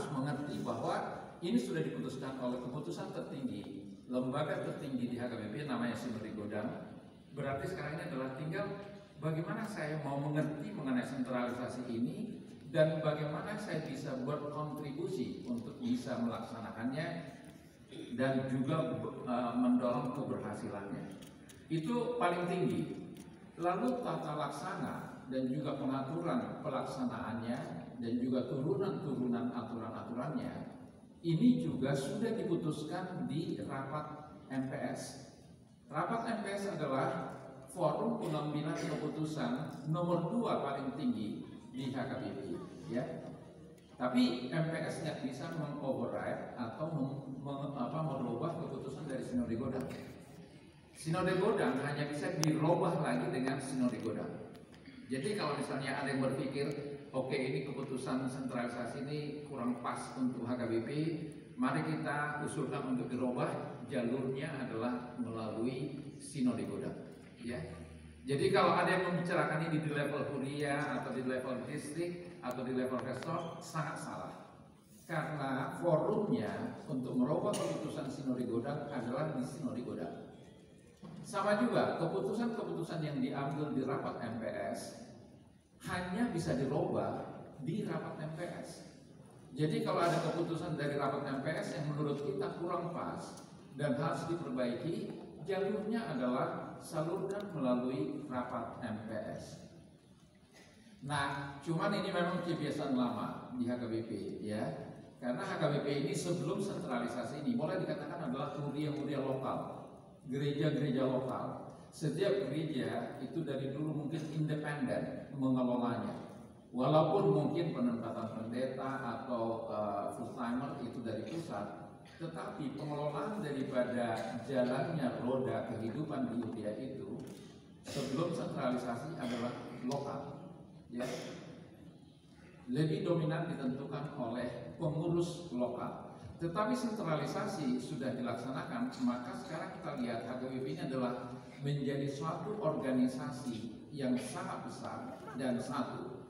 harus mengerti bahwa ini sudah diputuskan oleh keputusan tertinggi, lembaga tertinggi di HKBP namanya Sinode Godang. Berarti sekarang ini adalah tinggal bagaimana saya mau mengerti mengenai sentralisasi ini dan bagaimana saya bisa berkontribusi untuk bisa melaksanakannya dan juga mendorong keberhasilannya. Itu paling tinggi. Lalu tata laksana dan juga pengaturan pelaksanaannya dan juga turunan-turunan aturan-aturannya ini juga sudah diputuskan di rapat MPS. Rapat MPS adalah forum pengambilan keputusan nomor 2 paling tinggi di HKBP, ya. Tapi MPS nggak bisa mengoverride atau merubah keputusan dari Sinode Godang. Sinode Godang hanya bisa dirubah lagi dengan Sinode Godang. Jadi kalau misalnya ada yang berpikir, oke, ini keputusan sentralisasi ini kurang pas untuk HKBP, mari kita usulkan untuk dirubah, jalurnya adalah melalui Sinode Godang, ya. Jadi kalau ada yang membicarakan ini di level kuliah atau di level distrik atau di level resort, sangat salah. Karena forumnya untuk merubah keputusan Sinode Godang adalah di Sinode Godang. Sama juga keputusan-keputusan yang diambil di rapat MPS hanya bisa dirubah di rapat MPS. Jadi kalau ada keputusan dari rapat MPS yang menurut kita kurang pas dan harus diperbaiki, jalurnya adalah salurkan melalui rapat MPS. Nah, cuman ini memang kebiasaan lama di HKBP, ya. Karena HKBP ini sebelum sentralisasi ini boleh dikatakan adalah kuliah-kuliah lokal, gereja-gereja lokal. Setiap gereja itu dari dulu mungkin independen mengelolanya. Walaupun mungkin penempatan pendeta atau full timer itu dari pusat, tetapi pengelolaan daripada jalannya roda kehidupan di Yudea itu sebelum sentralisasi adalah lokal, ya. Lebih dominan ditentukan oleh pengurus lokal. Tetapi sentralisasi sudah dilaksanakan, maka sekarang kita lihat HKBP ini adalah menjadi suatu organisasi yang sangat besar dan satu.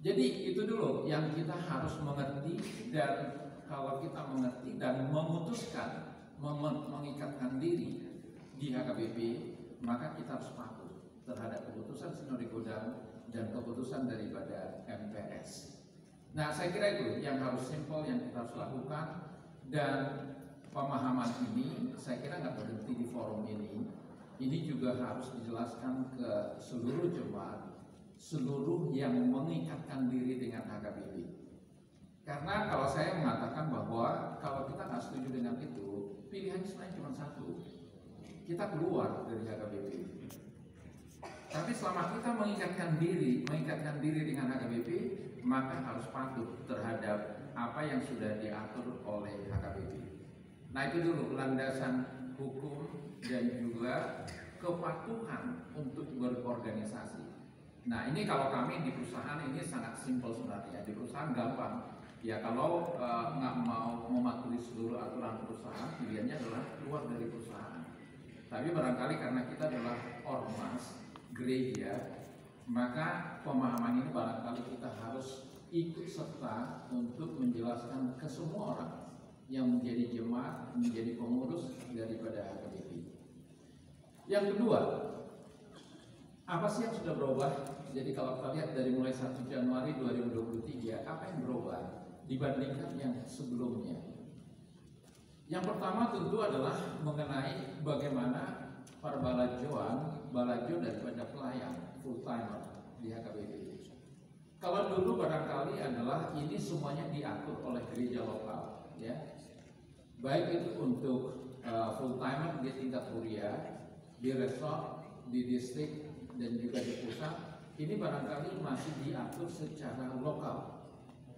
Jadi itu dulu yang kita harus mengerti, dan kalau kita mengerti dan memutuskan mengikatkan diri di HKBP, maka kita harus patuh terhadap keputusan Sinode Godang dan keputusan daripada MPS. Nah, saya kira itu yang harus simpel yang kita harus lakukan. Dan pemahaman ini saya kira nggak berhenti di forum ini. Ini juga harus dijelaskan ke seluruh jemaat, seluruh yang mengikatkan diri dengan HKBP. Karena kalau saya mengatakan bahwa kalau kita nggak setuju dengan itu, pilihannya sebenarnya cuma satu, kita keluar dari HKBP. Tapi selama kita mengikatkan diri dengan HKBP, maka harus patuh terhadap apa yang sudah diatur oleh HKBP. Nah, itu dulu landasan hukum dan juga kepatuhan untuk berorganisasi. Nah, ini kalau kami di perusahaan ini sangat simpel sebenarnya. Di perusahaan gampang. Ya, kalau nggak mau mematuhi seluruh aturan perusahaan, pilihannya adalah keluar dari perusahaan. Tapi barangkali karena kita adalah ormas, gereja, maka pemahaman ini barangkali kita harus ikut serta untuk menjelaskan ke semua orang yang menjadi jemaat, menjadi pengurus daripada HKBP. Yang kedua, apa sih yang sudah berubah? Jadi kalau kita lihat dari mulai 1 Januari 2023, apa yang berubah dibandingkan yang sebelumnya? Yang pertama tentu adalah mengenai bagaimana balajo daripada pelayan full timer di HKBP. Kalau dulu barangkali adalah ini semuanya diatur oleh gereja lokal, ya. Baik itu untuk full timer di tingkat kuliah, di resort, di distrik dan juga di pusat, ini barangkali masih diatur secara lokal.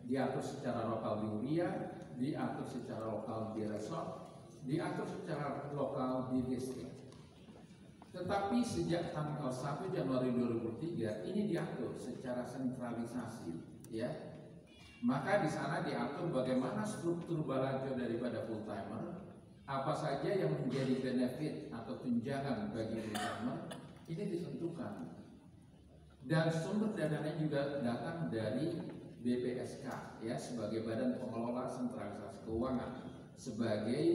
Diatur secara lokal di kuliah, diatur secara lokal di resort, diatur secara lokal di distrik. Tetapi sejak tanggal 1 Januari 2003 ini diatur secara sentralisasi, ya. Maka di sana diatur bagaimana struktur balajo daripada full timer, apa saja yang menjadi benefit atau tunjangan bagi full timer, ini ditentukan. Dan sumber dananya juga datang dari BPSK ya sebagai Badan Pengelola Sentralisasi Keuangan, sebagai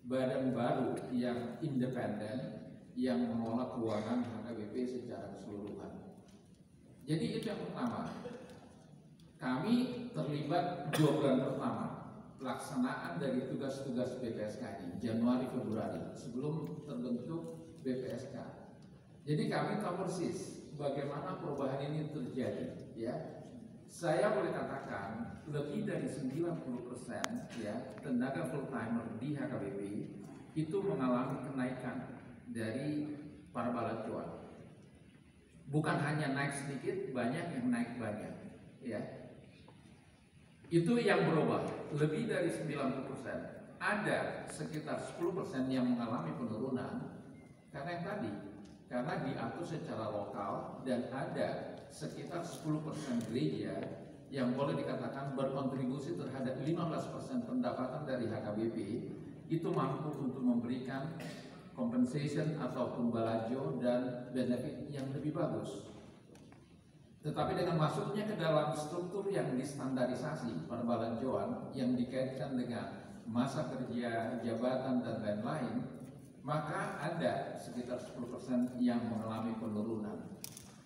badan baru yang independen yang mengelola keuangan HKBP secara keseluruhan. Jadi itu yang pertama. Kami terlibat 2 bulan pertama pelaksanaan dari tugas-tugas BPSK ini, Januari Februari, sebelum terbentuk BPSK. Jadi kami tahu persis bagaimana perubahan ini terjadi ya. Saya boleh katakan lebih dari 90% ya tenaga full timer di HKBP itu mengalami kenaikan dari para balad cuan. Bukan hanya naik sedikit, banyak yang naik banyak ya. Itu yang berubah lebih dari 90%. Ada sekitar 10% yang mengalami penurunan karena yang tadi, karena diatur secara lokal, dan ada sekitar 10% gereja yang boleh dikatakan berkontribusi terhadap 15% pendapatan dari HKBP itu mampu untuk memberikan compensation ataupun balajo dan benefit yang lebih bagus. Tetapi dengan masuknya ke dalam struktur yang distandarisasi perbalajoan yang dikaitkan dengan masa kerja, jabatan, dan lain-lain, maka ada sekitar 10% yang mengalami penurunan.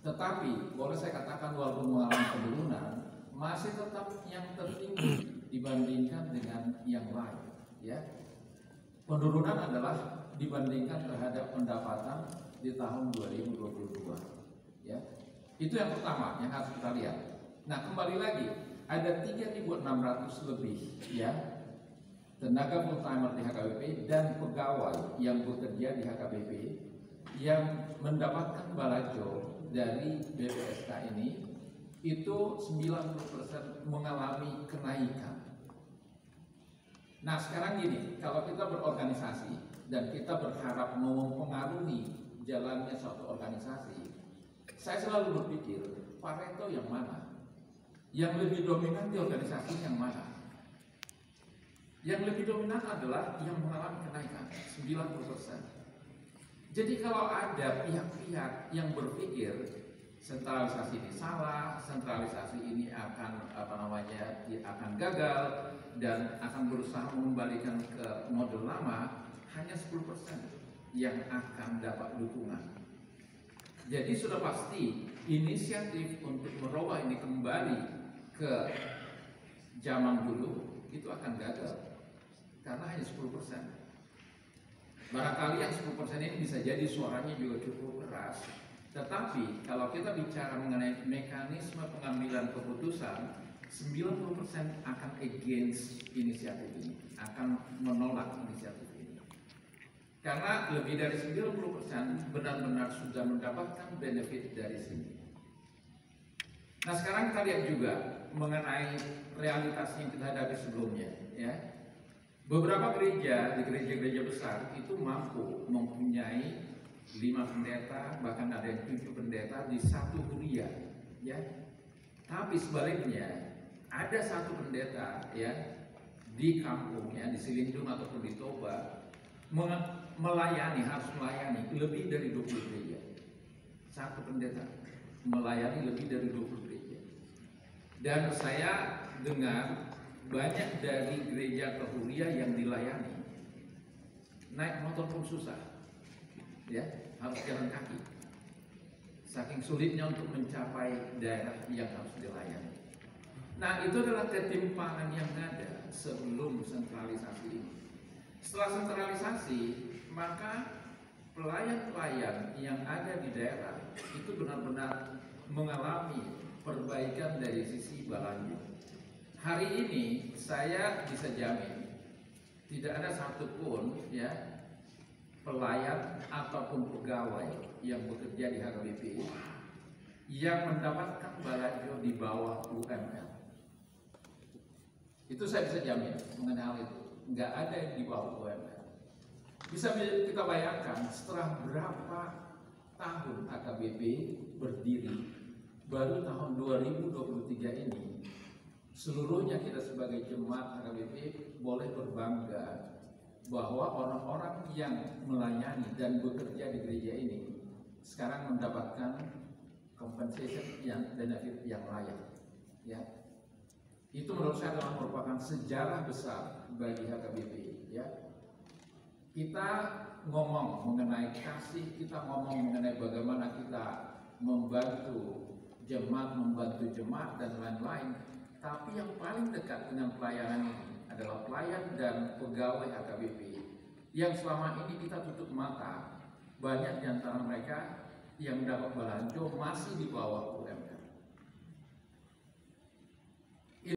Tetapi boleh saya katakan walaupun mengalami penurunan, masih tetap yang tertinggi dibandingkan dengan yang lain. Ya, penurunan adalah dibandingkan terhadap pendapatan di tahun 2022. Ya. Itu yang pertama yang harus kita lihat. Nah, kembali lagi ada 3.600 lebih ya tenaga full timer di HKBP dan pegawai yang bekerja di HKBP yang mendapatkan balajo dari BPSK ini itu 90% mengalami kenaikan. Nah, sekarang gini, kalau kita berorganisasi dan kita berharap mempengaruhi jalannya suatu organisasi, saya selalu berpikir, Pareto yang mana? Yang lebih dominan di organisasi yang mana? Yang lebih dominan adalah yang mengalami kenaikan 90%. Jadi kalau ada pihak-pihak yang berpikir sentralisasi ini salah, sentralisasi ini akan akan gagal dan akan berusaha mengembalikan ke model lama, hanya 10% yang akan dapat dukungan. Jadi sudah pasti inisiatif untuk merubah ini kembali ke zaman dulu itu akan gagal karena hanya 10%. Barangkali yang 10% ini bisa jadi suaranya juga cukup keras, tetapi kalau kita bicara mengenai mekanisme pengambilan keputusan, 90% akan against inisiatif ini, akan menolak inisiatif ini. Karena lebih dari 90% benar-benar sudah mendapatkan benefit dari sini. Nah, sekarang kita lihat juga mengenai realitas yang kita hadapi sebelumnya ya. Beberapa gereja di gereja-gereja besar itu mampu mempunyai 5 pendeta, bahkan ada yang 7 pendeta di satu huria ya. Tapi sebaliknya ada satu pendeta ya di kampungnya, di Silindung ataupun di Toba, harus melayani lebih dari 20 gereja. Satu pendeta melayani lebih dari 20 gereja. Dan saya dengar banyak dari gereja kehuria yang dilayani naik motor pun susah, ya harus jalan kaki. Saking sulitnya untuk mencapai daerah yang harus dilayani. Nah, itu adalah ketimpangan yang ada sebelum sentralisasi ini. Setelah sentralisasi, maka pelayan-pelayan yang ada di daerah itu benar-benar mengalami perbaikan dari sisi balajo. Hari ini saya bisa jamin tidak ada satupun ya pelayan ataupun pegawai yang bekerja di HKBP yang mendapatkan balajo di bawah UMR. Itu saya bisa jamin mengenai hal itu. Nggak ada yang di bawah UMR. Bisa kita bayangkan setelah berapa tahun HKBP berdiri, baru tahun 2023 ini seluruhnya kita sebagai jemaat HKBP boleh berbangga bahwa orang-orang yang melayani dan bekerja di gereja ini sekarang mendapatkan compensation yang benefit yang layak ya. Itu menurut saya adalah merupakan sejarah besar bagi HKBP, ya. Kita ngomong mengenai kasih, kita ngomong mengenai bagaimana kita membantu jemaat dan lain-lain. Tapi yang paling dekat dengan pelayanan ini adalah pelayan dan pegawai HKBP yang selama ini kita tutup mata. Banyak di antara mereka yang dapat belanja masih di bawah UMR.